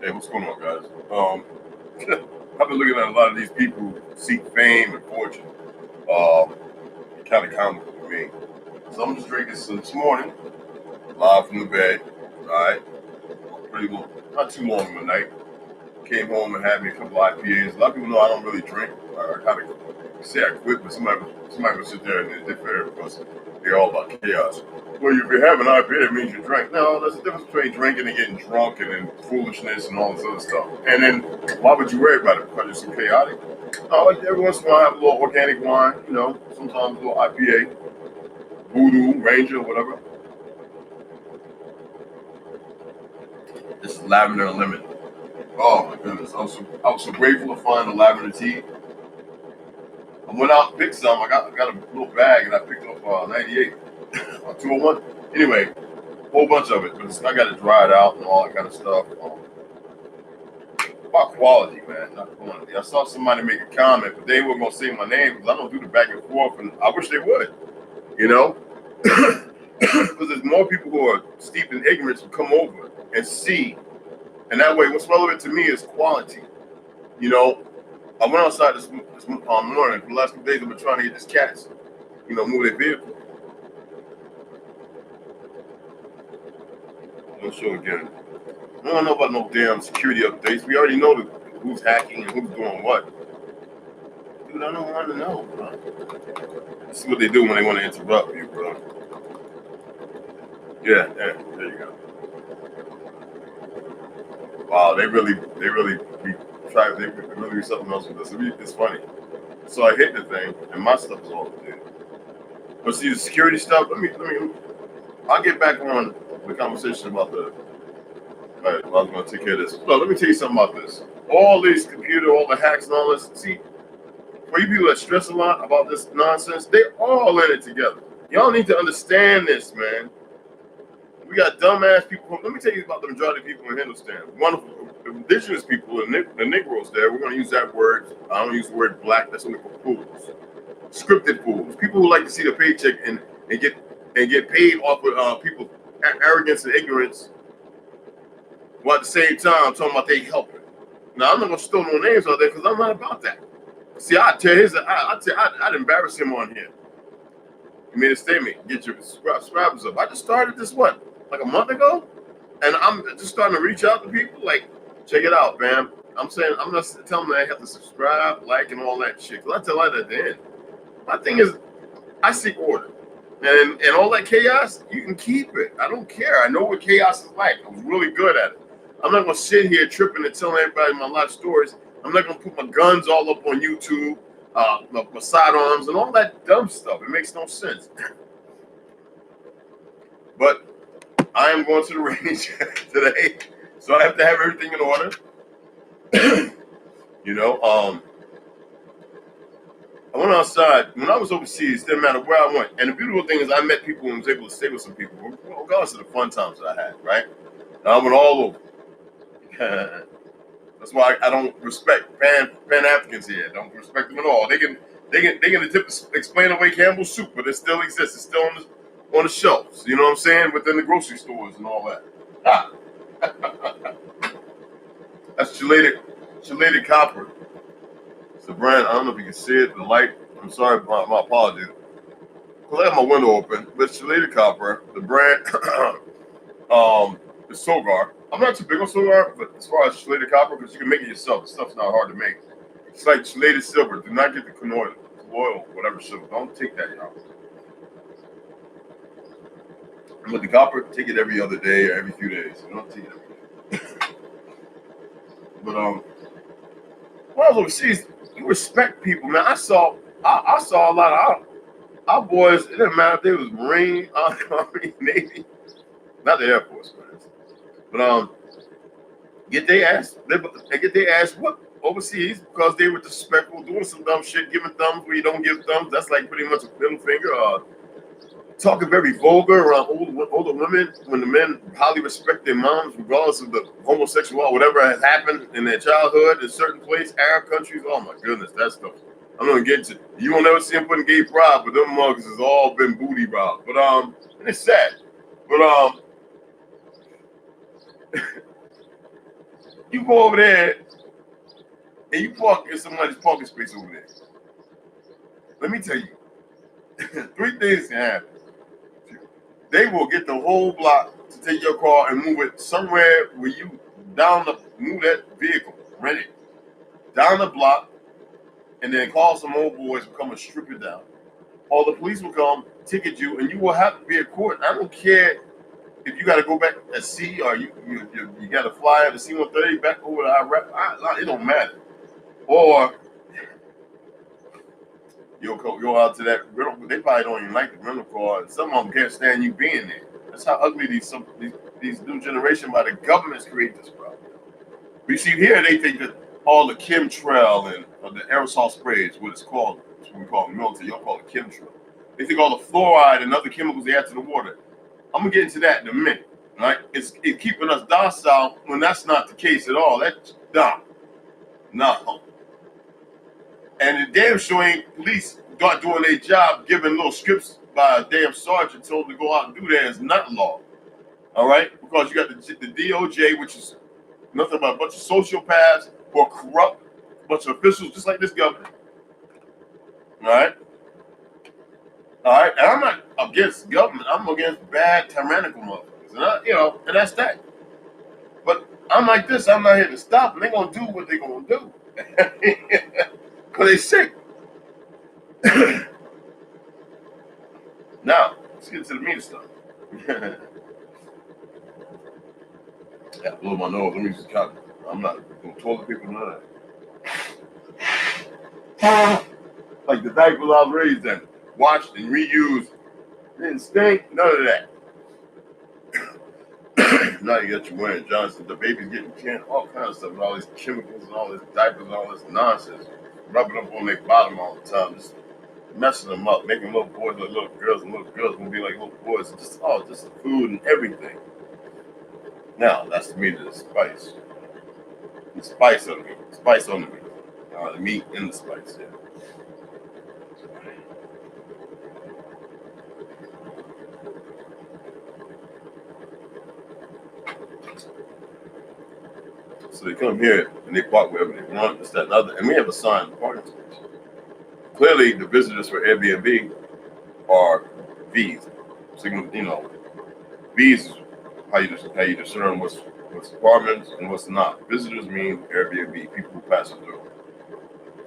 Hey, what's going on, guys? I've been looking at a lot of these people who seek fame and fortune. Um, Kind of comical to me. So I'm just drinking some this morning, live from the bed. All right, pretty long, not too long in the night. Came home and had me a couple IPAs. A lot of people know I don't really drink. I kind of say I quit, but somebody would sit there and differ because they're all about chaos. Well, if you have an IPA, it means you drink. No, there's a difference between drinking and getting drunk and then foolishness and all this other stuff. And then why would you worry about it? Because you're so chaotic. No, like every once in a while, I have a little organic wine, sometimes a little IPA, Voodoo, Ranger, whatever. This is lavender and lemon. Oh my goodness, I was so grateful to find the lavender tea. I went out and picked some. I got a little bag and I picked up 98 or 201. Anyway, a whole bunch of it, but I got it dried out and all that kind of stuff. About quality, man, not quantity. I saw somebody make a comment, but they weren't gonna say my name because I don't do the back and forth, and I wish they would, you know, because there's more people who are steeped in ignorance who come over and see, and that way, what's relevant to me is quality. You know, I went outside this morning. For the last 2 days, I've been trying to get these cats, move their vehicle. I'm gonna show again. I don't know about no damn security updates. We already know who's hacking and who's doing what. Dude, I don't want to know, bro. This is what they do when they want to interrupt you, bro. Yeah, there you go. Wow, they really do something else with this. It's funny. So I hit the thing, and my stuff is all there. But see the security stuff. I'll get back on the conversation about the. All right, well, I was going to take care of this. Well, let me tell you something about this. All these all the hacks and all this. See, for you people that stress a lot about this nonsense, they're all in it together. Y'all need to understand this, man. We got dumbass people. Let me tell you about the majority of people in Hindustan. Wonderful, indigenous people, the Negroes there. We're going to use that word. I don't use the word black. That's only for fools. Scripted fools. People who like to see the paycheck and get paid off of people's arrogance and ignorance, while at the same time talking about they helping. Now I'm not gonna steal no names out there because I'm not about that. See, I'd embarrass him on here. He made a statement. Get your subscribers up. I just started this like a month ago, and I'm just starting to reach out to people. Like, check it out, fam. I'm saying I'm not telling them they have to subscribe, like, and all that shit. Cause I tell that at the end. My thing is, I seek order, and all that chaos. You can keep it. I don't care. I know what chaos is like. I'm really good at it. I'm not gonna sit here tripping and telling everybody my life stories. I'm not gonna put my guns all up on YouTube, my sidearms and all that dumb stuff. It makes no sense. But I am going to the range today, so I have to have everything in order. I went outside. When I was overseas, didn't matter where I went. And the beautiful thing is I met people and was able to stay with some people, regardless of the fun times that I had, right? And I went all over. That's why I don't respect Pan Africans here. I don't respect them at all. They can attempt to explain away Campbell's soup, but it still exists. It's still on the shelves. You know what I'm saying? Within the grocery stores and all that. Ah. That's chelated copper. It's a brand. I don't know if you can see it. The light. I'm sorry. My apologies. I have my window open. But it's chelated copper. The brand. It's Sogar. I'm not too big on Sogar, but as far as chelated copper, because you can make it yourself. The stuff's not hard to make. It's like chelated silver. Do not get the colloidal, whatever silver. Don't take that, y'all. And with the copper, take it every other day or every few days. You don't take it every day. But when I was overseas, you respect people, man. I saw a lot of our boys. It didn't matter if they was Marine, Army, Navy, not the Air Force, man. But get their ass whooped overseas because they were disrespectful, doing some dumb shit, giving thumbs where you don't give thumbs. That's like pretty much a middle finger. Talking very vulgar around older women when the men highly respect their moms, regardless of the homosexual, whatever has happened in their childhood in certain places, Arab countries. Oh my goodness, that stuff. I'm gonna get to. You won't never see them putting gay pride, but them mugs has all been booty robbed. But and it's sad. But You go over there and you park in somebody's parking space over there. Let me tell you, 3 things can happen. They will get the whole block to take your car and move it somewhere where you move that vehicle, rent it down the block, and then call some old boys to come and strip it down. Or the police will come, ticket you, and you will have to be at court. I don't care if you got to go back at sea or you got to fly at the C-130 back over to Iraq. It don't matter. Or you'll go out to that rental. They probably don't even like the rental car. And some of them can't stand you being there. That's how ugly these new generation by the governments create this problem. We see here they think that all the chemtrail and the aerosol spray is what it's called. That's what we call it in the military. Y'all call it chemtrail. They think all the fluoride and other chemicals they add to the water. I'm gonna get into that in a minute. Right? It's keeping us docile when that's not the case at all. That's dumb. No. And the damn sure ain't police got doing their job, giving little scripts by a damn sergeant told them to go out and do that is not law. All right? Because you got the DOJ, which is nothing but a bunch of sociopaths who are corrupt, a bunch of officials just like this government. All right? All right? And I'm not against government. I'm against bad, tyrannical motherfuckers. And and that's that. But I'm like this. I'm not here to stop them. They're going to do what they're going to do. Because they sick. Now, let's get to the meat of stuff. Yeah, blow my nose. Let me just count. I'm not going to toilet paper, none of that. Like the diapers I was raised in, washed and reused. Didn't stink, none of that. Now you got you wearing Johnson, the baby's getting canned, all kinds of stuff, and all these chemicals and all this diapers and all this nonsense, rubbing up on their bottom all the time, just messing them up, making little boys like little girls, and little girls gonna be like little boys, just the food and everything. Now that's the meat of the spice. The spice on the meat. Spice on the meat. The meat and the spice, yeah. So they come here and they park wherever they want, this, that, and other. And we have a sign in the parking space. Clearly, the visitors for Airbnb are V's. So, V's is how you discern what's apartments and what's not. Visitors mean Airbnb, people who pass through.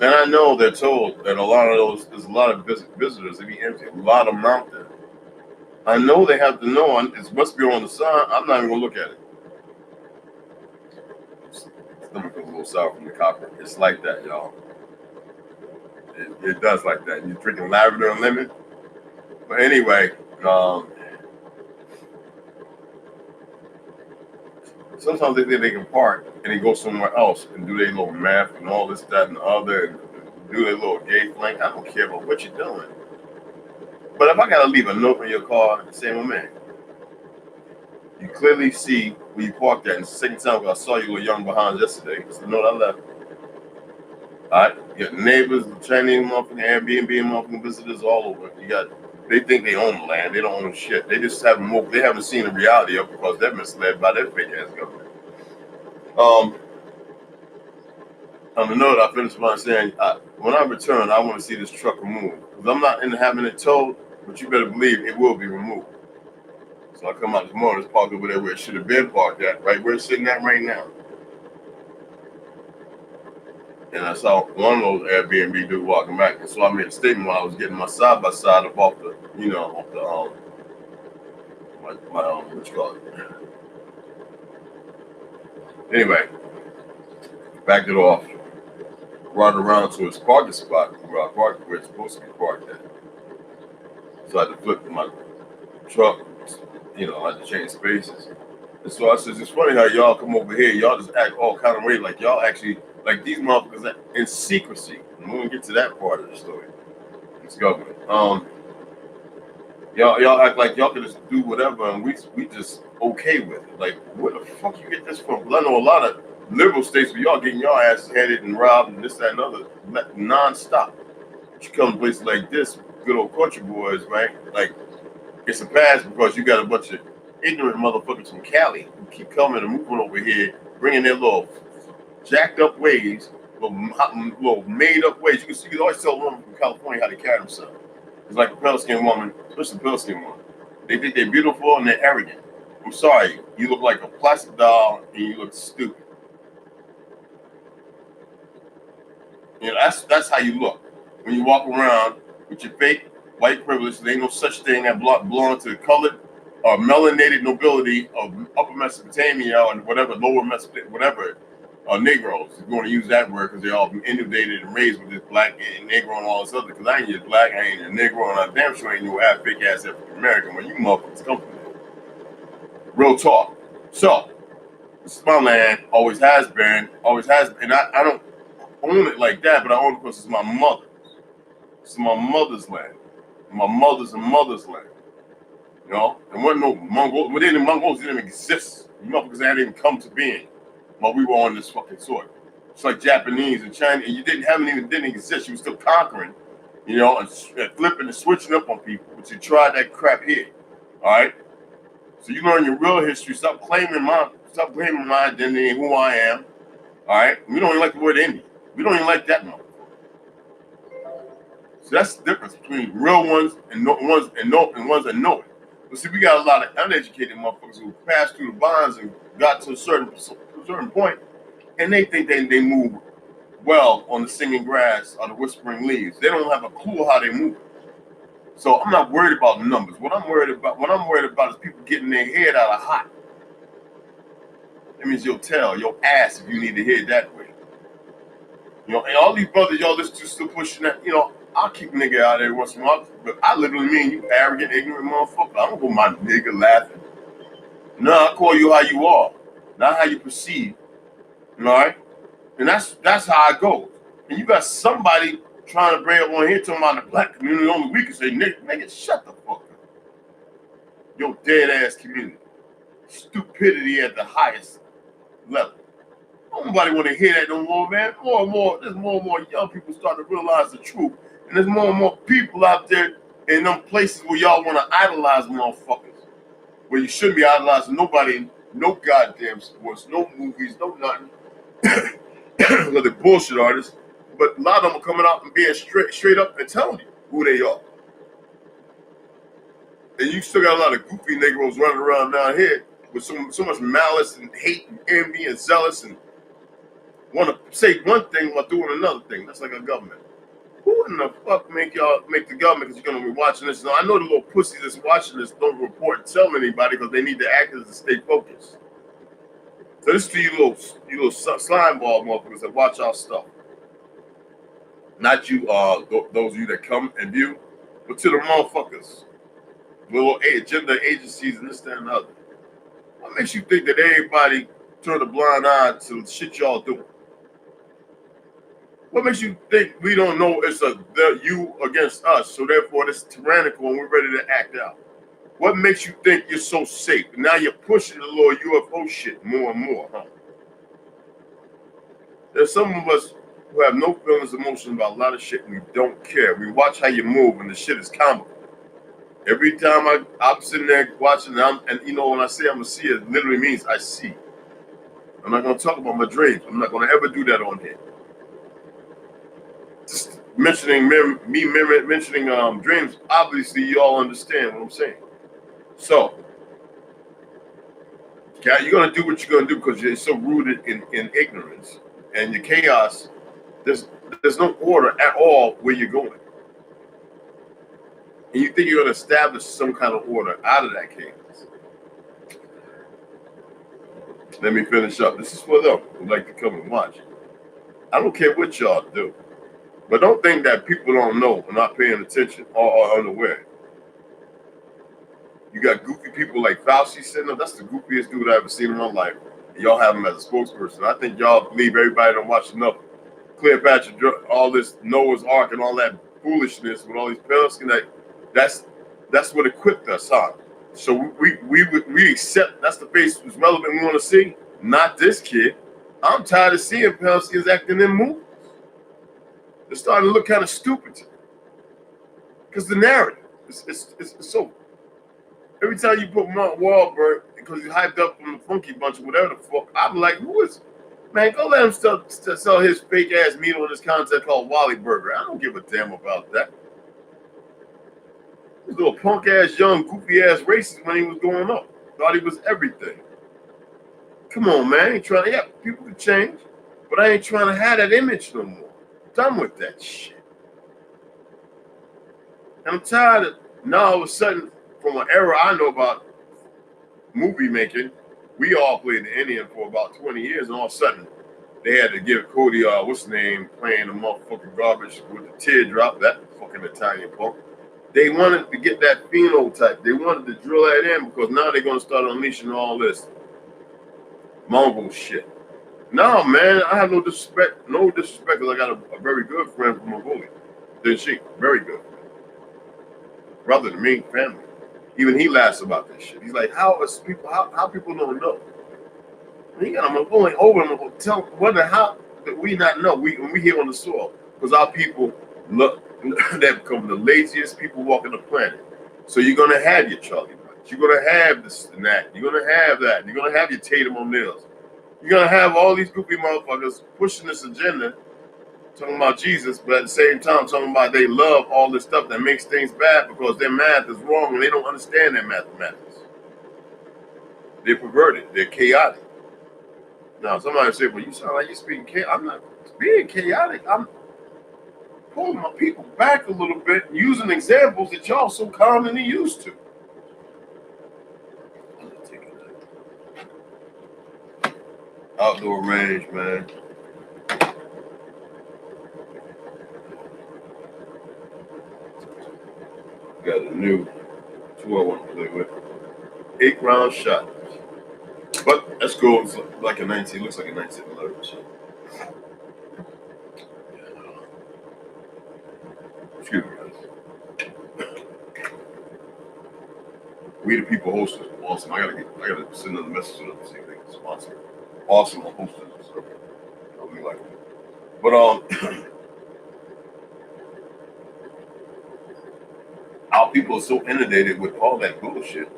And I know they're told that a lot of those, there's a lot of visitors, they be empty, a lot of them out there. I know they have to know, it must be on the sign, I'm not even going to look at it. Stomach goes a little sour from the copper. It's like that, y'all. It does like that. You're drinking lavender and lemon. But anyway, sometimes they think they can park and they go somewhere else and do their little math and all this, that, and the other, and do their little gay flank. I don't care about what you're doing. But if I gotta leave a note in your car, say, well, man, you clearly see where you parked at. And it's the second time I saw you were young behind yesterday. It's the note I left. All right, you got neighbors, Chinese motherfucking Airbnb motherfucking visitors all over. They think they own the land. They don't own shit. They just haven't moved. They haven't seen the reality of it because they're misled by their fake ass government. On the note, I finished by saying, when I return, I want to see this truck removed. Because I'm not into having it towed, but you better believe it will be removed. So I come out this morning, it's parked over there where it should have been parked at, right where it's sitting at right now. And I saw one of those Airbnb dudes walking back, and so I made a statement while I was getting my side by side up off the, what you call it? Anyway, backed it off, brought it around to its parking spot where I parked where it's supposed to be parked at. So I had to flip my truck, I had to change spaces. And so I said, it's funny how y'all come over here, y'all just act all kind of way, like y'all actually, like these motherfuckers in secrecy. And we're gonna get to that part of the story. It's government. Y'all act like y'all can just do whatever and we just okay with it. Like, where the fuck you get this from? Because I know a lot of liberal states where y'all getting y'all asses headed and robbed and this, that, and other non-stop. But you come to places like this, good old country boys, right? Like, it's a pass because you got a bunch of ignorant motherfuckers from Cali who keep coming and moving over here, bringing their little jacked up ways, little made up ways. You can always tell a woman from California how to carry themselves. It's like a pale skinned woman, especially a pale skinned woman. They think they're beautiful and they're arrogant. I'm sorry, you look like a plastic doll and you look stupid. You know, that's how you look. When you walk around with your fake white privilege, there ain't no such thing that belong to the colored or melanated nobility of Upper Mesopotamia or whatever, Lower Mesopotamia, whatever, Negroes. If you want to use that word because they're all inundated and raised with this black and Negro and all this other, because I ain't just black, I ain't a Negro, and I'm damn sure ain't no fake ass African American when you motherfuckers come from there. Real talk. So, this is my land, always has been, and I don't own it like that, but I own it because it's my mother's. It's my mother's land. My mother's and mother's land. You know? And wasn't no Mongols, within the Mongols didn't even exist. You motherfuckers hadn't even come to being while we were on this fucking soil. It's like Japanese and China, and you didn't exist. You were still conquering, you know, and flipping and switching up on people, but you tried that crap here. Alright? So you learn your real history, stop claiming my identity and who I am. Alright? We don't even like the word Indian. We don't even like that motherfucker. So that's the difference between real ones and ones that know it. But see, we got a lot of uneducated motherfuckers who passed through the bonds and got to a certain point, and they think they move well on the singing grass or the whispering leaves. They don't have a clue how they move. So I'm not worried about numbers. What I'm worried about is people getting their head out of hot. That means you'll tell your ass if you need to head that way. You know, and all these brothers y'all listen to still pushing that, you know, I'll kick a nigga out there once in a while, but I literally mean you arrogant, ignorant motherfucker. I don't go my nigga laughing. No, I call you how you are, not how you perceive. All right? And that's how I go. And you got somebody trying to bring up on here talking about the black community only we can say, nigga, shut the fuck up. Your dead ass community. Stupidity at the highest level. Nobody want to hear that no more, man. There's more and more young people starting to realize the truth. And there's more and more people out there in them places where y'all want to idolize motherfuckers. Where you shouldn't be idolizing nobody, no goddamn sports, no movies, no nothing. They're bullshit artists. But a lot of them are coming out and being straight up and telling you who they are. And you still got a lot of goofy Negroes running around down here with so much malice and hate and envy and zealous and want to say one thing while doing another thing. That's like a government. Who in the fuck make the government, because you're going to be watching this? Now, I know the little pussies that's watching this don't report and tell anybody because they need the actors to stay focused. So this is to you little slime ball motherfuckers that watch our stuff. Not you, those of you that come and view, but to the motherfuckers. Little agenda agencies and this, that, and the other. What makes you think that everybody turn a blind eye to the shit y'all doing? What makes you think we don't know it's you against us, so therefore it's tyrannical and we're ready to act out? What makes you think you're so safe? Now you're pushing the little UFO shit more and more, huh? There's some of us who have no feelings, emotions about a lot of shit and we don't care. We watch how you move and the shit is comical. Every time I'm sitting there watching, and you know, when I say I'm going to see, it literally means I see. I'm not going to talk about my dreams. I'm not going to ever do that on here. Just mentioning dreams, obviously you all understand what I'm saying. So, you're going to do what you're going to do because you're so rooted in ignorance and your chaos. There's no order at all where you're going. And you think you're going to establish some kind of order out of that chaos. Let me finish up. This is for them who like to come and watch. I don't care what y'all do. But don't think that people don't know or not paying attention or are unaware. You got goofy people like Fauci sitting up. That's the goofiest dude I've ever seen in my life. And y'all have him as a spokesperson. I think y'all believe everybody don't watch enough Cleopatra, all this Noah's Ark and all that foolishness with all these Palestinians. That's what equipped us, huh? So we accept that's the face that's relevant we want to see. Not this kid. I'm tired of seeing Palestinians acting in movies. They're starting to look kind of stupid to me. Because the narrative it's so. Every time you put Mark Wahlberg, because he's hyped up from the Funky Bunch or whatever the fuck, I'm like, who is it? Man, go let him sell his fake ass meat on this concept called Wally Burger. I don't give a damn about that. This little punk ass, young, goofy ass racist when he was going up. Thought he was everything. Come on, man. I ain't trying to, yeah, people can change, but I ain't trying to have that image no more. Done with that shit. And I'm tired of now all of a sudden, from an era I know about movie making, we all played the Indian for about 20 years, and all of a sudden, they had to give Cody, what's his name, playing the motherfucking garbage with the teardrop, that fucking Italian punk. They wanted to get that phenotype. They wanted to drill that in because now they're going to start unleashing all this Mongol shit. No, man, I have no disrespect because I got a very good friend from Mongolia. Then she, very good. Brother to me, family. Even he laughs about this shit. He's like, how people don't know? He got a Mongolian over him. Tell whether how that we not know. We here on the soil because our people look they become the laziest people walking the planet. So you're gonna have your Charlie Brown. You're gonna have this and that. You're gonna have that. You're gonna have your Tatum O'Neills. You're gonna have all these goofy motherfuckers pushing this agenda, talking about Jesus, but at the same time talking about they love all this stuff that makes things bad because their math is wrong and they don't understand their mathematics. They're perverted. They're chaotic. Now somebody say, "Well, you sound like you're speaking chaotic." I'm not being chaotic. I'm pulling my people back a little bit, using examples that y'all so commonly used to. Outdoor range, man. Got a new tool I want to play with. 8-round shot. But let's go like a 19. Looks like a 1911. So. Excuse me, guys. We the people hosted. Awesome. I gotta send another message to them to see if they can sponsor. Awesome on hosting. So I really like it. But our people are so inundated with all that bullshit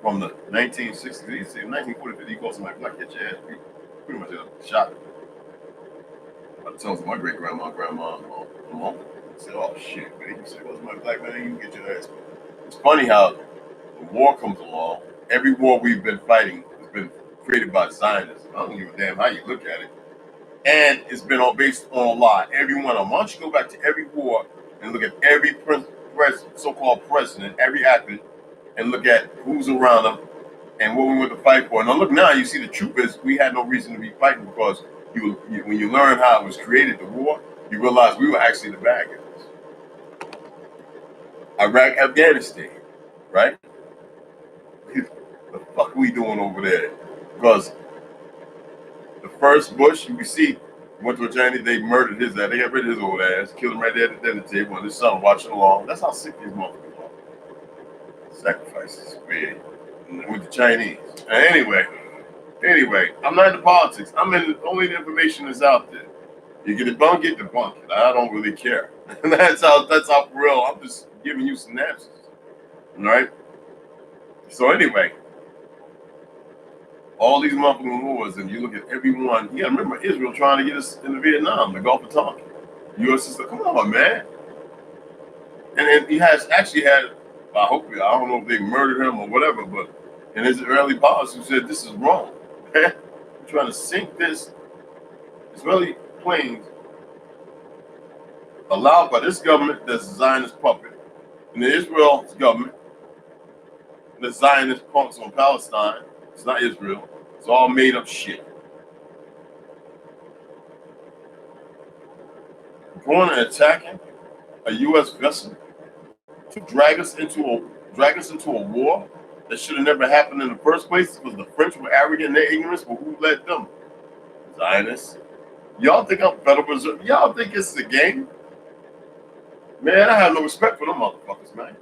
from the 1960s, 1940s. You call somebody black, get your ass beat. Pretty much shot. I told my great grandma, mom, said, "Oh shit, man." He said, "What's my black man? You can get your ass beat." It's funny how the war comes along. Every war we've been fighting has been created by Zionists. I don't give a damn how you look at it. And it's been all based on a lie. Every one of them. Why don't you go back to every war and look at every so-called president, every actor, and look at who's around them and what we went to fight for. Now look now, you see the truth is we had no reason to be fighting because when you learn how it was created, the war, you realize we were actually the bad guys. Iraq, Afghanistan, right? The fuck are we doing over there? Because the first Bush, you can see, went to a Chinese, they murdered his ass. They got rid of his old ass, killed him right there at the dinner table, and his son watching along. That's how sick these motherfuckers are. Sacrifices, man. With the Chinese. Anyway, I'm not into politics. I'm in only the information that's out there. You can debunk it, debunk it. I don't really care. that's how for real. I'm just giving you synapses. All right? So anyway, all these motherfucking wars, and you look at everyone. Yeah, remember Israel trying to get us into Vietnam, the Gulf of Tonkin. U.S. is like, come on, man. And then he has actually had, I don't know if they murdered him or whatever, but in his Israeli policy said this is wrong. We're trying to sink this Israeli planes allowed by this government that's a Zionist puppet, and the Israel's government, the Zionist punks on Palestine. It's not Israel. It's all made up shit. Going and attacking a U.S. vessel to drag us into a war that should have never happened in the first place because the French were arrogant in their ignorance, but who led them? Zionists. Y'all think I'm Federal Reserve? Y'all think it's a game? Man, I have no respect for them motherfuckers, man.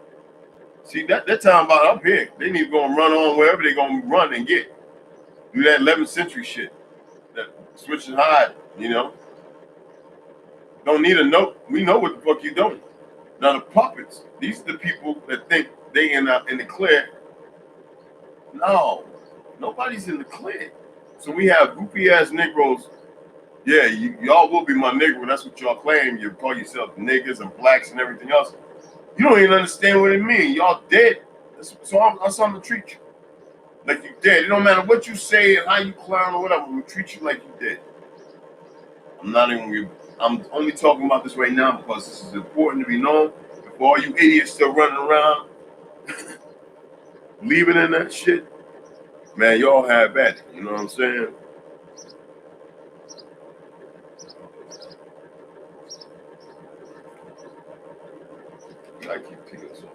See, they're talking about up here. They need to go and run on wherever they're going to run and get. Do that 11th century shit. That switch and hide, you know? Don't need a note. We know what the fuck you're doing. Now, the puppets, these are the people that think they in the clear. No, nobody's in the clear. So we have goofy ass Negroes. Yeah, y'all will be my Negro. That's what y'all claim. You call yourself niggas and blacks and everything else. You don't even understand what it means. Y'all dead. So that's how I'm gonna treat you. Like you dead. It don't matter what you say and how you clown or whatever. I'm gonna treat you like you dead. I'm not even. I'm only talking about this right now because this is important to be known. For all you idiots still running around, leaving in that shit, man, y'all have at it. You know what I'm saying? I keep taking this over.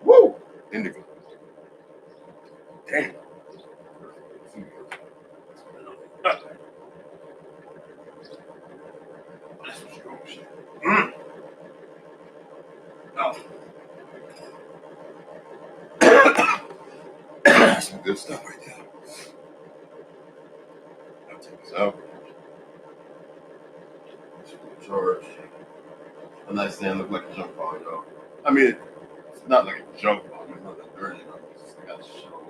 Woo! Indigo. Damn. That's what you go shit. Oh. That's some good stuff right there. I'll take this out. Charge. A nice thing look like a junk ball, y'all. I mean, it's not like a junk ball. It's not that dirty, though. It's just got shit all over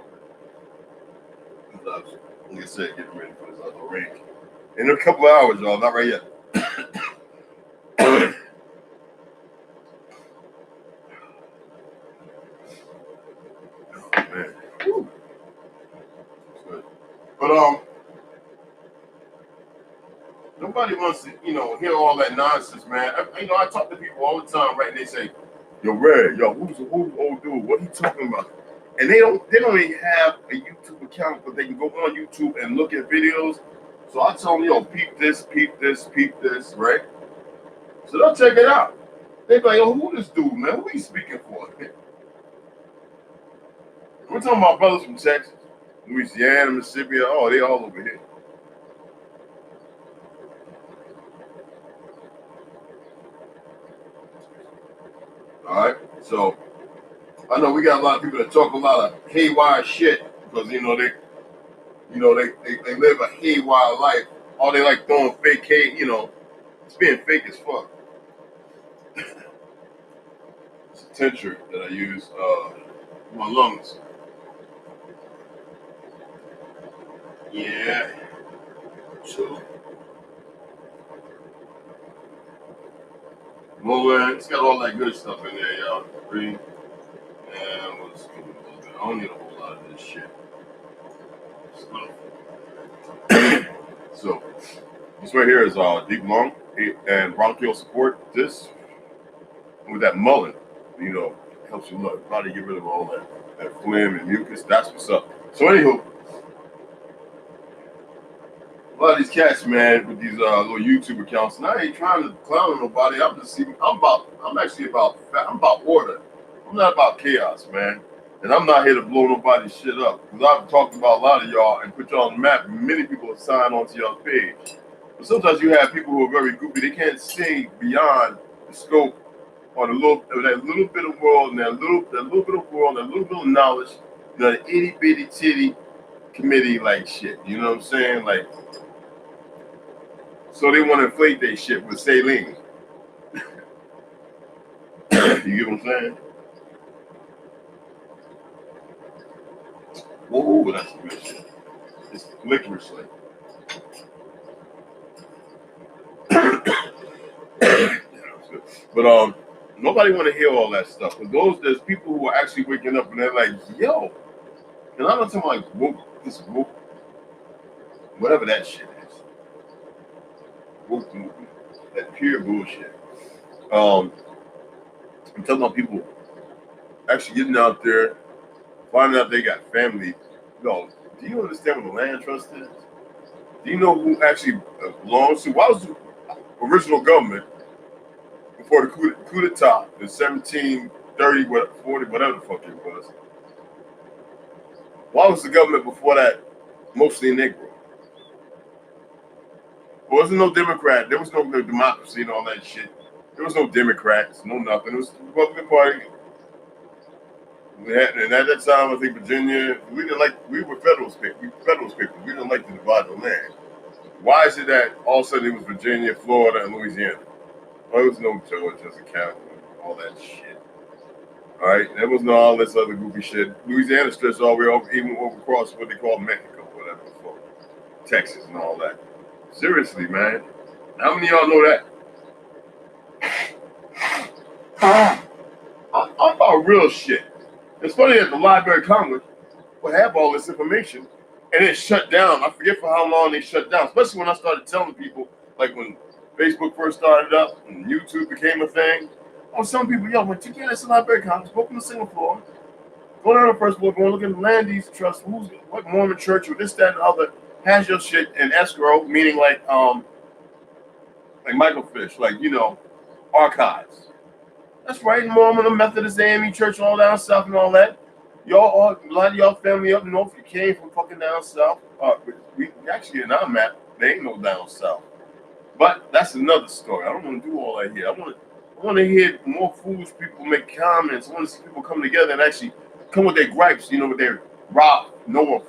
it. Like I said, getting ready for this other ring. In a couple of hours, y'all. Not right yet. Oh, man. Woo. Good. But nobody wants to, hear all that nonsense, man. I talk to people all the time, right? And they say, "Yo, Red, yo, who's the old dude? What he talking about?" And they don't even have a YouTube account, but they can go on YouTube and look at videos. So I tell them, yo, peep this, right? So they'll check it out. They be like, yo, who this dude, man? Who he speaking for? We're talking about brothers from Texas, Louisiana, Mississippi. Oh, they all over here. All right. So I know we got a lot of people that talk a lot of haywire shit because they live a haywire life. All they like throwing fake hay, it's being fake as fuck. It's a tincture that I use for my lungs. Yeah. So Molan, it's got all that good stuff in there, y'all. Green. And what's a little bit. I don't need a whole lot of this shit. So this right here is deep lung and bronchial support. This with that mullein, helps your body get rid of all that phlegm and mucus. That's what's up. So anywho, a lot of these cats, man, with these little YouTube accounts, and I ain't trying to clown on nobody. I'm about order. I'm not about chaos, man. And I'm not here to blow nobody's shit up. Because I've talked about a lot of y'all and put y'all on the map. Many people have signed onto y'all's page. But sometimes you have people who are very goofy. They can't see beyond the scope or that little bit of world and that little bit of world, that little bit of knowledge, the itty bitty titty committee like shit. You know what I'm saying? Like, so they want to inflate their shit with saline. You get what I'm saying? Whoa, that's some good shit. It's licorice like. But nobody want to hear all that stuff. But there's people who are actually waking up and they're like, yo, and I'm not talking like woke, whatever that shit is. Woke movement. That pure bullshit. I'm talking about people actually getting out there, finding out they got family. No, do you understand what the land trust is? Do you know who actually belongs to? Why was the original government before the coup d'etat in 1730, 40, whatever the fuck it was? Why was the government before that mostly Negro? There wasn't no Democrat. There was no democracy and all that shit. There was no Democrats, no nothing. It was the Republican Party. And at that time, I think Virginia, we were Federalist people. We didn't like to divide the land. Why is it that all of a sudden it was Virginia, Florida, and Louisiana? Well, there was no Georgia's account, all that shit. All right, there was no all this other goofy shit. Louisiana stretched all the way over, even over across what they call Mexico, whatever, before Texas and all that. Seriously, man, how many of y'all know that? I'm about real shit. It's funny that the Library of Congress will have all this information and it shut down. I forget for how long they shut down, especially when I started telling people, like when Facebook first started up and YouTube became a thing. I was telling people, yo, when you get this Library of Congress, go up on the single floor, go down to the first floor, go and look at the land use trust, what Mormon church or this, that, and the other has your shit in escrow, meaning like Michael Fish, archives. That's right, Mormon, the Methodist, AME Church, all down south and all that. A lot of y'all family up north, you came from fucking down south. We actually in our map, there ain't no down south. But that's another story. I don't want to do all that here. I want to hear more foolish people make comments. I want to see people come together and actually come with their gripes, with their Rob Noah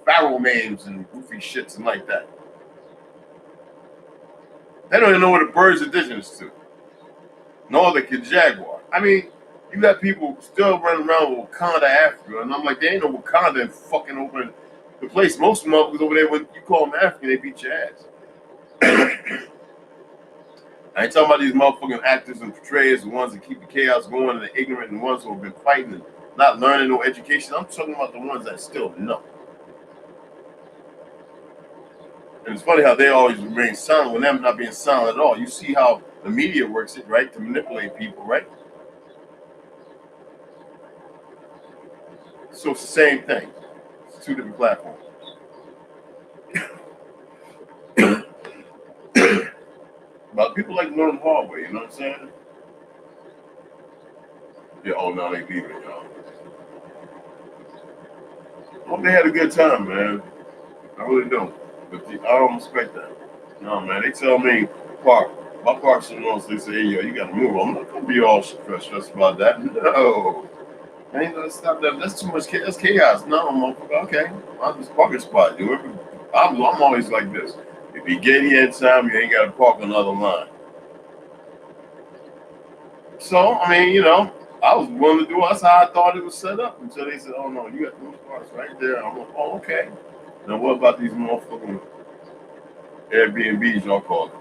Farrell names and goofy shits and like that. They don't even know what a bird's indigenous to. No, the Jaguar. I mean, you got people still running around with Wakanda, Africa, and I'm like, there ain't no Wakanda and fucking over in the place. Most motherfuckers over there, when you call them African, they beat your ass. I ain't talking about these motherfucking actors and portrayers, the ones that keep the chaos going, and the ignorant, and the ones who have been fighting and not learning no education. I'm talking about the ones that still know. And it's funny how they always remain silent when them not being silent at all. You see how the media works it, right, to manipulate people, right? So it's the same thing. It's two different platforms. But people like to learn the hard way, you know what I'm saying? Yeah, oh no, they leaving, y'all. Hope they had a good time, man. I really don't. But I don't expect that. No, man, they tell me, park. My park's in Los, they say, hey, yo, you gotta move. I'm not gonna be all stressed about that. No. I ain't gonna stop that. That's too much chaos. That's chaos. No, motherfucker. Okay. I'll just park a spot. I'm always like this. If you get here in time, you ain't gotta park another line. So, I mean, I was willing to do it. That's how I thought it was set up until they said, oh no, you got those parts right there. I'm like, oh, okay. Now what about these motherfucking Airbnbs y'all call them?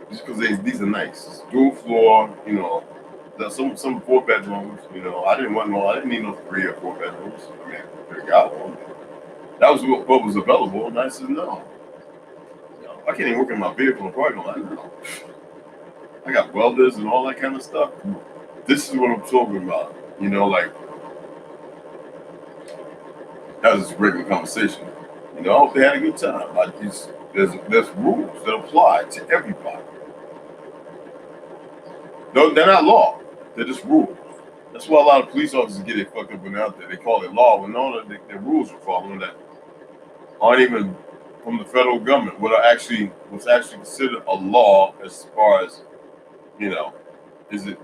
Just because these are nice. Dual floor, there's some 4 bedrooms, I didn't need no 3 or 4 bedrooms. I mean, I figured out one. That was what was available, and I said no. I can't even work in my vehicle in the parking lot. No. I got welders and all that kind of stuff. This is what I'm talking about. That was just a regular conversation. I hope they had a good time. There's rules that apply to everybody. No, they're not law. They're just rules. That's why a lot of police officers get it fucked up when they're out there. They call it law when all the rules are following that aren't even from the federal government. What's actually considered a law as far as, is it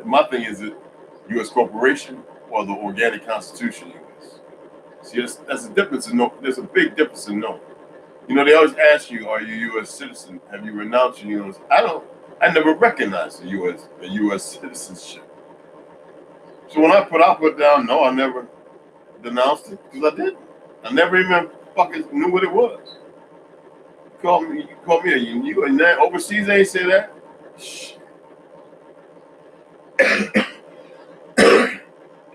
my thing is it U.S. corporation or the organic constitution U.S. See, that's a difference in no. There's a big difference in no. They always ask you, are you a U.S. citizen? Have you renounced your U.S.? I never recognized a U.S. citizenship. So when I put down no, I never denounced it because I didn't. I never even fucking knew what it was. You call me you and that overseas they ain't say that. Shh.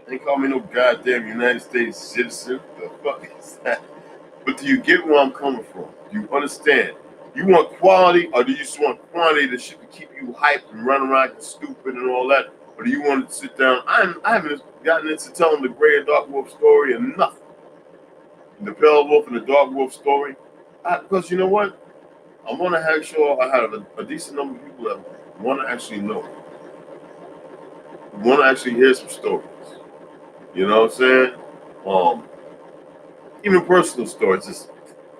They call me no goddamn United States citizen. The fuck is that? But do you get where I'm coming from? Do you understand? You want quality, or do you just want quantity that shit to keep you hyped and run around and stupid and all that? Or do you want to sit down? I haven't gotten into telling the gray and dark wolf story and nothing. The pale wolf and the dark wolf story. Because you know what? I want to make sure I have a decent number of people that want to actually know. Want to actually hear some stories. You know what I'm saying? Even personal stories. Just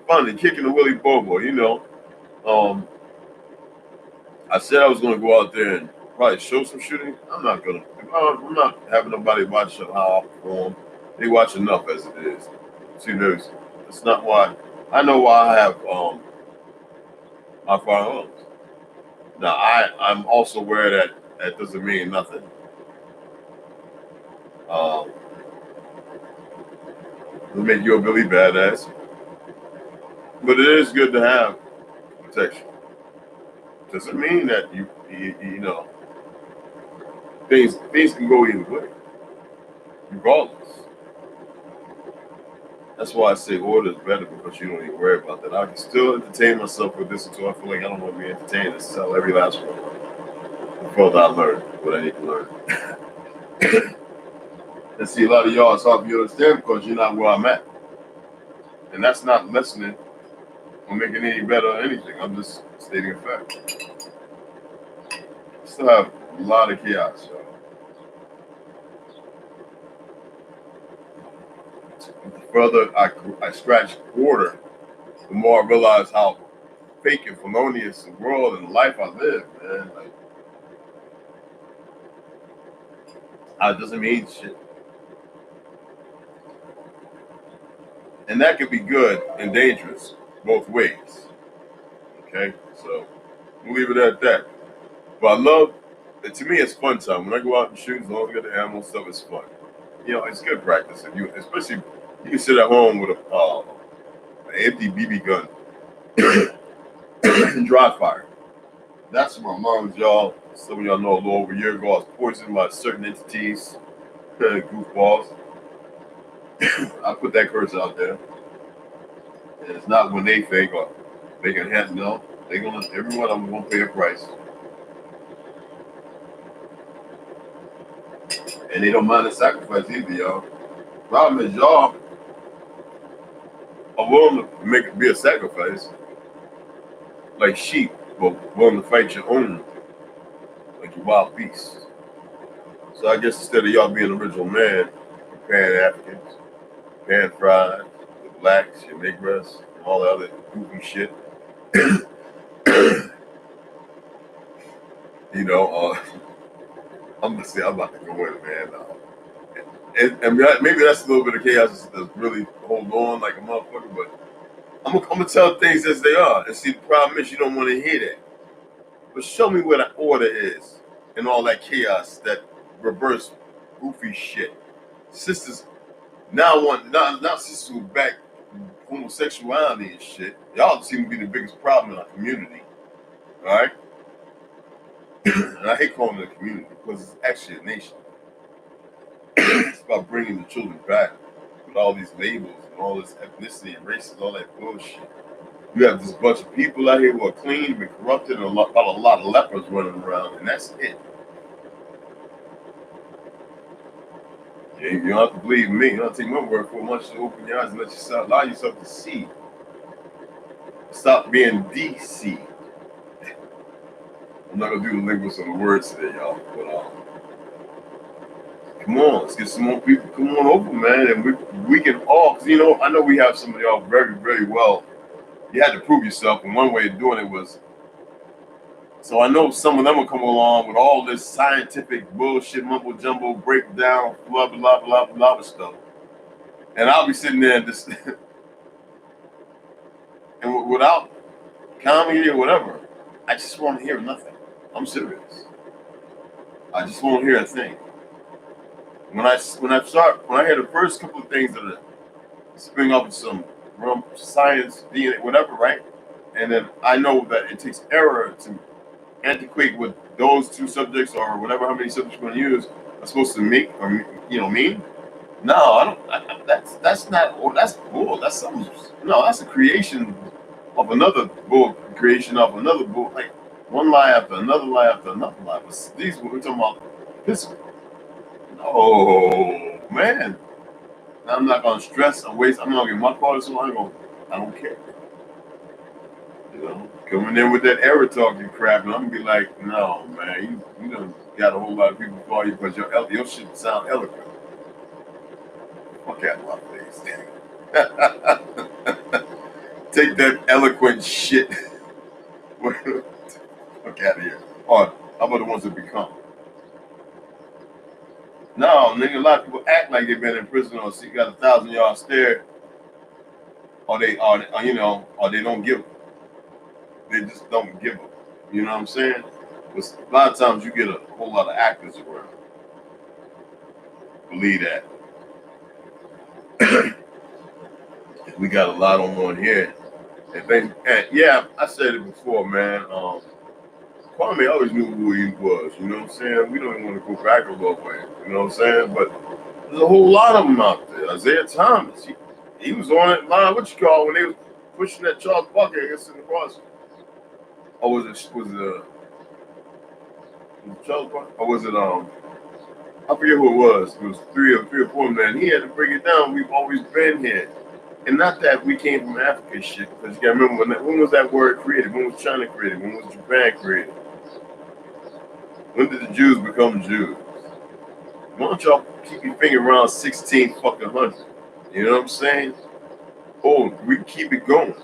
funny, kicking the Willy Bobo, I said I was going to go out there and probably show some shooting. I'm not gonna. I'm not having nobody watch how I perform. They watch enough as it is. See, it's not why. I know why I have my firearms. Now I'm also aware that that doesn't mean nothing. Um, it'll make you a really badass, but it is good to have protection. Doesn't mean that you know things can go either way, regardless. That's why I say order is better because you don't even worry about that. I can still entertain myself with this until I feel like I don't want to be entertained and sell every last one. The further I learn what I need to learn. And see, a lot of y'all, it's hard for you to understand because you're not where I'm at. And that's not listening or making any better or anything. I'm just stating a fact. Still have a lot of chaos, y'all. The further I scratch order, the more I realize how fake and felonious the world and the life I live, man. Like, it doesn't mean shit. And that can be good and dangerous both ways. Okay? So we'll leave it at that. But I love to me it's fun time. When I go out and shoot, as long as I get the ammo stuff, it's fun. You know, it's good practice. If you especially you can sit at home with an empty BB gun and dry fire. That's my mom's, y'all. Some of y'all know a little over a year ago I was poisoned by certain entities, goofballs. I put that curse out there. And it's not when they think or they can handle. No, they gonna every one of them gonna pay a price, and they don't mind the sacrifice either, y'all. Problem is, y'all are willing to make it be a sacrifice, like sheep, but willing to fight your own, like your wild beasts. So I guess instead of y'all being original man, Pan Africans, Pan fried, the blacks, your niggas, and all the other goofy shit. You know, I'm gonna say I'm about to go in, man. And maybe that's a little bit of chaos that's really hold on like a motherfucker, but I'm gonna tell things as they are. And see, the problem is you don't want to hear that. But show me where the order is and all that chaos, that reverse goofy shit. Sisters now sisters who back homosexuality and shit. Y'all seem to be the biggest problem in our community. All right, and I hate calling it a community because it's actually a nation. It's about bringing the children back with all these labels and all this ethnicity and races, all that bullshit. You have this bunch of people out here who are clean, but corrupted, and a lot of lepers running around, and that's it. You don't have to believe me. You don't have to take my word for it. Once you open your eyes and let yourself allow yourself to see. Stop being deceived. I'm not gonna do the linguists on the words today, y'all. But come on, let's get some more people. Come on over, man, and we can all. Cause you know, I know we have some of y'all very very well. You had to prove yourself, and one way of doing it was. So I know some of them will come along with all this scientific bullshit, mumbo jumbo, breakdown, blah blah blah blah blah stuff, and I'll be sitting there and just and without comedy or whatever, I just want to hear nothing. I'm serious. I just won't hear a thing. When I hear the first couple of things that are spring up with some real science, DNA, whatever, right? And then I know that it takes error to antiquate what those two subjects or whatever how many subjects we're going to use are supposed to make or mean. No, I don't. That's not. Oh, that's bull. That's something. No, that's a creation of another bull. Creation of another bull. Like one lie after another lie after another lie. But these we're talking about physical. No, man. I'm not gonna stress and waste. I'm not gonna get my part of so I don't care. You know, coming in with that error talking crap, and I'm gonna be like, no, man, you done got a whole lot of people for you because your shit sound eloquent. Fuck out of my face. Take that eloquent shit. Fuck out of here. How about the ones that become? No, nigga, a lot of people act like they've been in prison or got 1,000-yard stare, or or they don't give. They just don't give up. You know what I'm saying? But a lot of times you get a whole lot of actors around. Believe that. We got a lot on here. And yeah, I said it before, man. Kwame always knew who he was. You know what I'm saying? We don't even want to go back a little way. You know what I'm saying? But there's a whole lot of them out there. Isaiah Thomas, he was on it line. What you call when they was pushing that Charles Barkley against in the cross? Or was it Charles Barkley? Or was it I forget who it was. It was three or four men. He had to break it down. We've always been here. And not that we came from Africa shit, because you gotta remember when was that word created? When was China created? When was Japan created? When did the Jews become Jews? Why don't y'all keep your finger around 16 fucking hundred? You know what I'm saying? Oh, we can keep it going.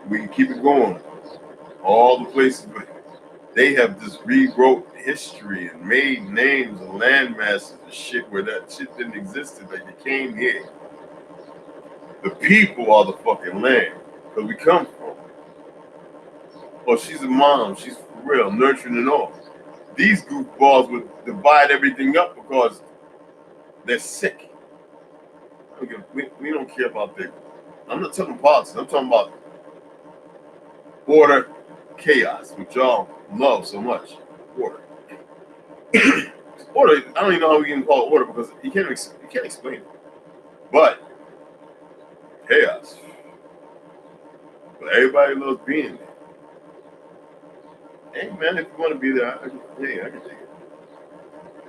We can keep it going. All the places they have just rewrote history and made names and landmasses and shit where that shit didn't exist. Like they came here. The people are the fucking land that we come from. Oh, she's a mom. She's for real, nurturing and all. These goofballs would divide everything up because they're sick. We don't care about their. I'm not talking politics. I'm talking about order, chaos, which y'all love so much. Order. Order. I don't even know how we can call it order because you can't explain it. But chaos. But everybody loves being there. Hey man, if you want to be there, I can take it.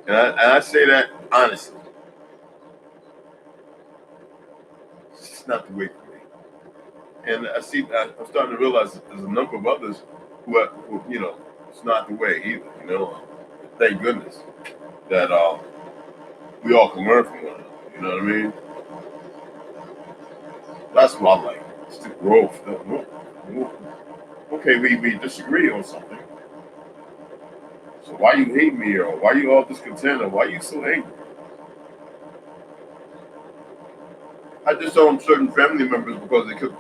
And I say that honestly. It's just not the way for me. And I'm starting to realize that there's a number of others who it's not the way either. You know, thank goodness that we all can learn from one another. You know what I mean? That's what I like. It's the growth. Okay, we disagree on something. So why you hate me, or why you all discontent, or why you so angry? I just own certain family members because they kept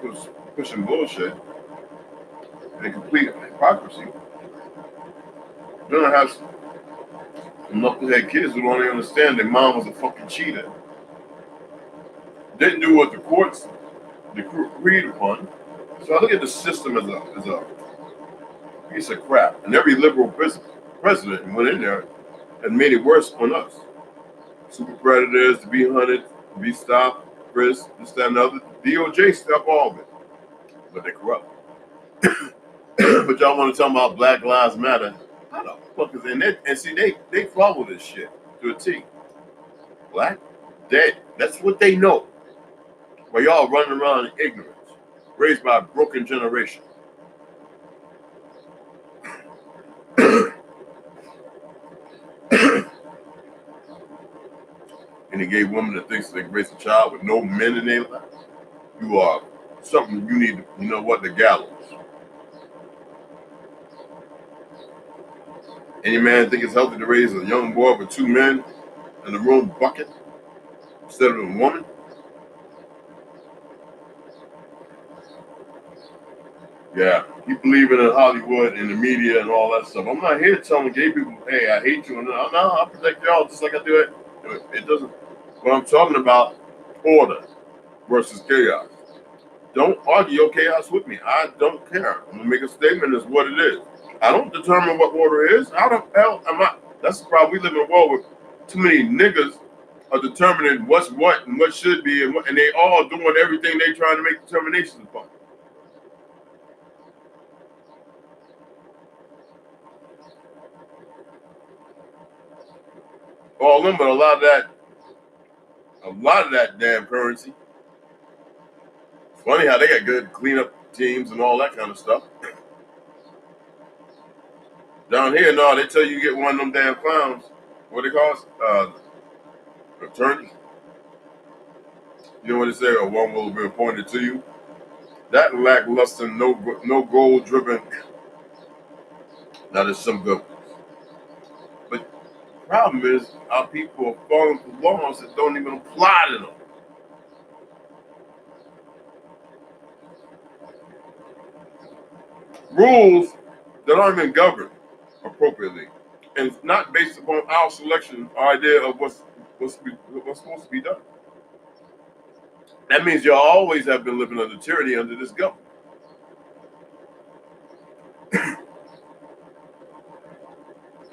pushing bullshit and complete hypocrisy. Then I have some knucklehead kids who don't even understand their mom was a fucking cheater. Didn't do what the courts agreed upon. So I look at the system as a piece of crap. And every liberal president went in there and made it worse on us. Super predators, to be hunted, to be stopped, frisked, this, that, and the other. DOJ stopped all of it. But they're corrupt. But y'all want to talk about Black Lives Matter? How the fuck is it? And see, they follow this shit to a T. Black, dead. That's what they know. While y'all running around in ignorance, raised by a broken generation. And he gave women that thinks they can raise a child with no men in their life. You are something you need to, you know what, the gallows. Any man think it's healthy to raise a young boy with two men in the room bucket instead of a woman? Yeah, you believing in Hollywood and the media and all that stuff. I'm not here telling gay people, hey, I hate you. No, I protect y'all just like I do it. It doesn't. What I'm talking about, order versus chaos. Don't argue your chaos with me. I don't care. I'm gonna make a statement as what it is. I don't determine what order is. How the hell am I? That's the problem. We live in a world where too many niggas are determining what's what and what should be, and they all doing everything they trying to make determinations upon. All of them, but a lot of that damn currency. It's funny how they got good cleanup teams and all that kind of stuff. Down here, no, they tell you get one of them damn clowns. What they call it? Attorney. You know what they say? Or one will be appointed to you. That lackluster, no goal driven Now there's some good ones. But the problem is our people are falling for laws that don't even apply to them. Rules that aren't even governed appropriately. And it's not based upon our selection, our idea of what's supposed to be done. That means you always have been living under tyranny under this government.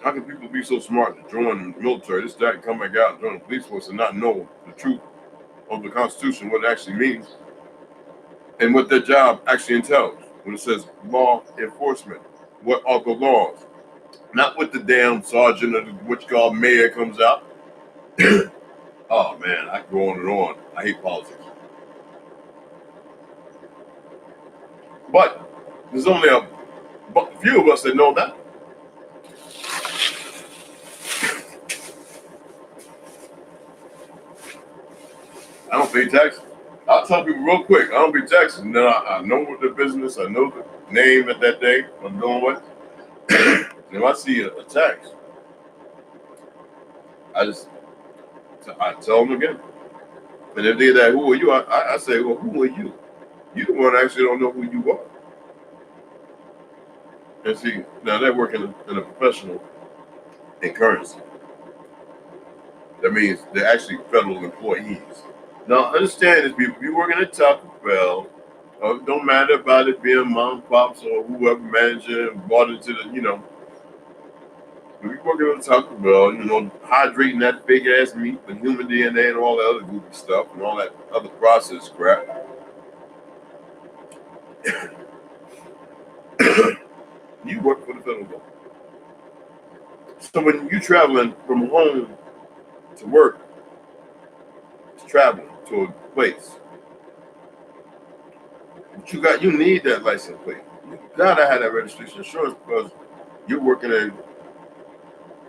How can people be so smart to join the military, this, that, and come back out and join the police force and not know the truth of the Constitution, what it actually means, and what their job actually entails when it says law enforcement? What are the laws? Not what the damn sergeant or what you call mayor comes out. Oh man, I can go on and on. I hate politics. But there's only a few of us that know that. I don't pay taxes. I'll tell people real quick, I don't pay taxes. And then I know what the business, I know the name at that day, what I'm doing with. And if I see a tax, I tell them again. And if they're like, who are you? I say, well, who are you? You the one actually don't know who you are. And see, now they're working in a professional in currency. That means they're actually federal employees. Now, understand this, people. If you're working at Taco Bell, it don't matter about it being mom, pops, or whoever manager brought it to the, if you're working at Taco Bell, hydrating that big ass meat with human DNA and all that other goofy stuff and all that other processed crap. You work for the federal government. So when you're traveling from home to work, it's traveling to a place. But you need that license plate. You gotta have that registration insurance because you're working in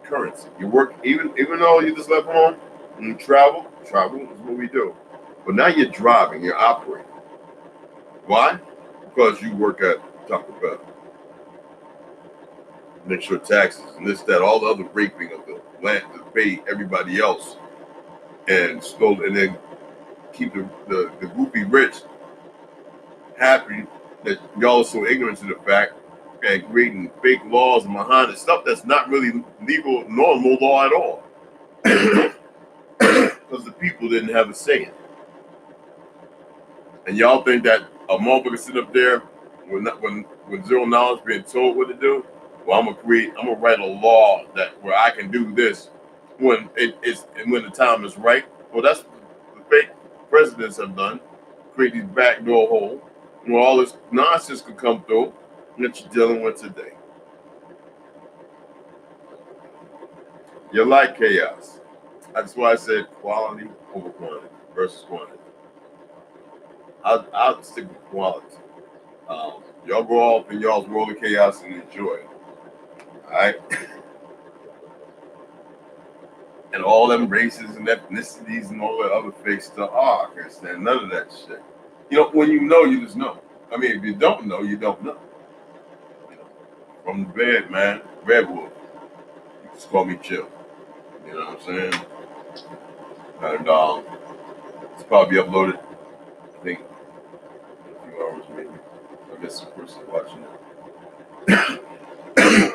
currency. You work even though you just left home and you travel is what we do. But now you're driving, you're operating. Why? Because you work at Taco Bell. Make sure taxes and this, that, all the other raping of the land to pay everybody else, and then keep the goofy rich happy that y'all are so ignorant to the fact and creating fake laws and behind it stuff that's not really legal, normal law at all, because the people didn't have a say in it. And y'all think that a motherfucker sit up there with zero knowledge being told what to do? Well, I'm gonna write a law where I can do this when when the time is right. Well, that's what the fake presidents have done. Create these backdoor holes where all this nonsense could come through that you're dealing with today. You like chaos. That's why I said quality over quantity versus quantity. I'll stick with quality. Y'all go off in y'all's world of chaos and enjoy it. Alright? And all them races and ethnicities and all that other fake stuff. Oh, I can't stand none of that shit. When you know, you just know. I mean, if you don't know, you don't know. From the bed, man, Red Wolf. You just call me Chill. You know what I'm saying? And it's probably uploaded, I think, in a few hours maybe. I guess the person watching it.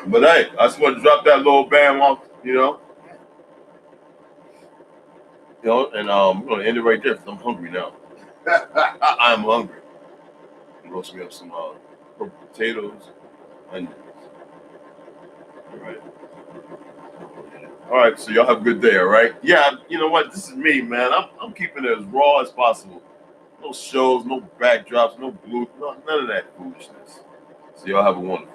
But hey, I just want to drop that little bam off, and I'm gonna end it right there because I'm hungry now. I'm hungry. I'm roast me up some potatoes, onions. All right, so y'all have a good day, all right? Yeah, you know what? This is me, man. I'm keeping it as raw as possible. No shows, no backdrops, no blue, none of that foolishness. So y'all have a wonderful